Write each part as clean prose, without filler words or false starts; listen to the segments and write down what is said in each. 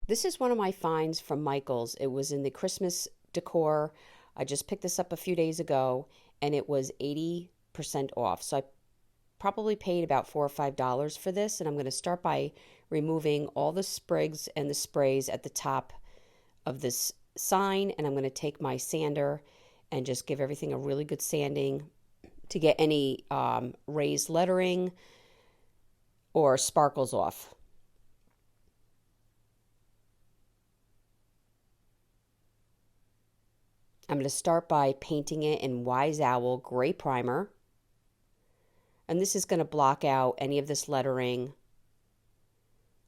This is one of my finds from Michael's. It was in the Christmas decor. I just picked this up a few days ago and it was 80% off. So I probably paid about $4 or $5 for this. And I'm going to start by removing all the sprigs and the sprays at the top of this sign. And I'm going to take my sander and just give everything a really good sanding to get any raised lettering or sparkles off. I'm going to start by painting it in Wise Owl Gray Primer. And this is going to block out any of this lettering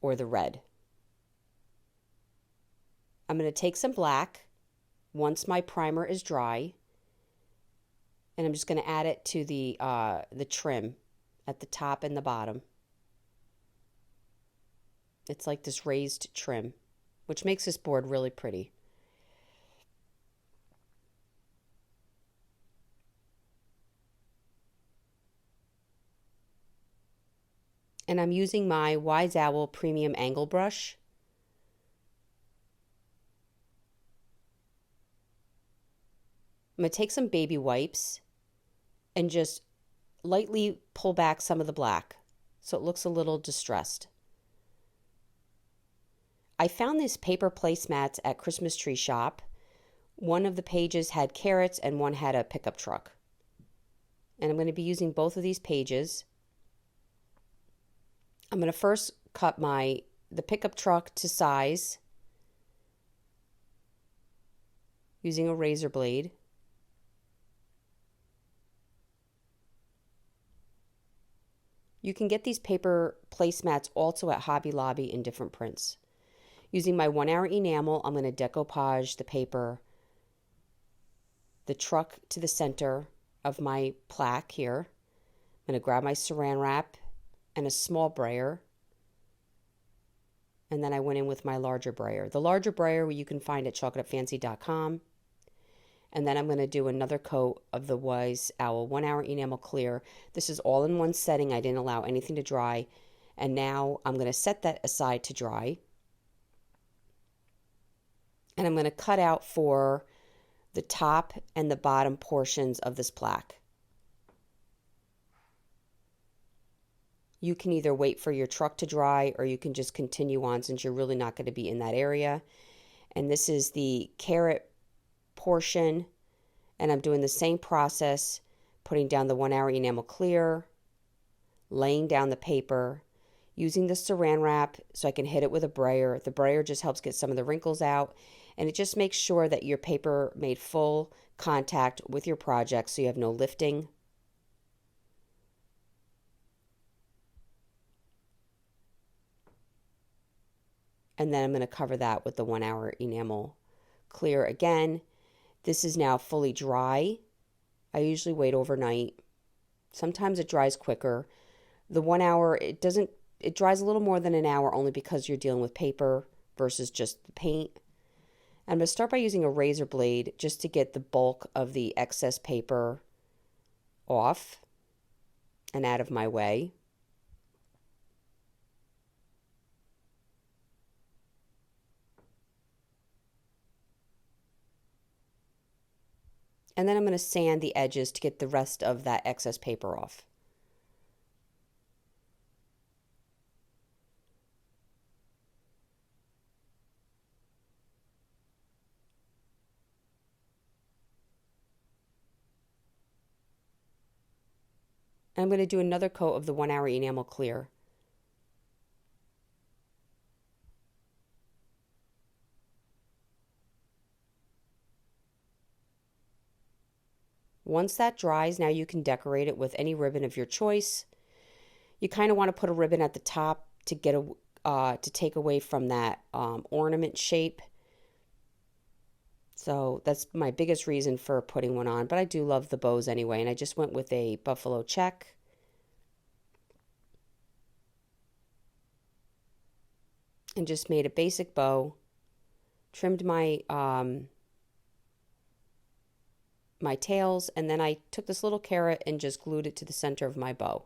or the red. I'm going to take some black once my primer is dry, and I'm just going to add it to the trim at the top and the bottom. It's like this raised trim, which makes this board really pretty. And I'm using my Wise Owl Premium Angle Brush. I'm going to take some baby wipes and just lightly pull back some of the black so it looks a little distressed. I found these paper placemats at Christmas Tree Shop. One of the pages had carrots and one had a pickup truck. And I'm going to be using both of these pages. I'm going to first cut the pickup truck to size using a razor blade. You can get these paper placemats also at Hobby Lobby in different prints. Using my 1-hour enamel, I'm going to decoupage the paper, the truck to the center of my plaque here. I'm going to grab my saran wrap and a small brayer, and then I went in with my larger brayer. The larger brayer you can find at chocolatefancy.com. And then I'm going to do another coat of the Wise Owl 1-hour enamel clear. This is all in one setting. I didn't allow anything to dry. And now I'm going to set that aside to dry. And I'm going to cut out for the top and the bottom portions of this plaque. You can either wait for your truck to dry or you can just continue on since you're really not going to be in that area. And this is the carrot portion, and I'm doing the same process, putting down the 1-hour enamel clear, laying down the paper, using the saran wrap so I can hit it with a brayer. The brayer just helps get some of the wrinkles out, and it just makes sure that your paper made full contact with your project so you have no lifting. And then I'm going to cover that with the 1-hour enamel clear again. This is now fully dry. I usually wait overnight. Sometimes it dries quicker. The 1 hour, it dries a little more than an hour only because you're dealing with paper versus just the paint. I'm going to start by using a razor blade just to get the bulk of the excess paper off and out of my way. And then I'm going to sand the edges to get the rest of that excess paper off. And I'm going to do another coat of the 1-hour enamel clear. Once that dries, now you can decorate it with any ribbon of your choice. You kind of want to put a ribbon at the top to get to take away from that ornament shape. So that's my biggest reason for putting one on, but I do love the bows anyway, and I just went with a buffalo check. And just made a basic bow, trimmed my my tails, and then I took this little carrot and just glued it to the center of my bow.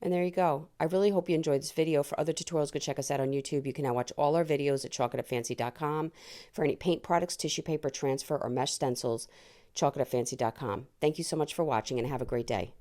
And there you go. I really hope you enjoyed this video. For other tutorials, go check us out on YouTube. You can now watch all our videos at chalkitupfancy.com. For any paint products, tissue paper transfer, or mesh stencils, chalkitupfancy.com. Thank you so much for watching and have a great day.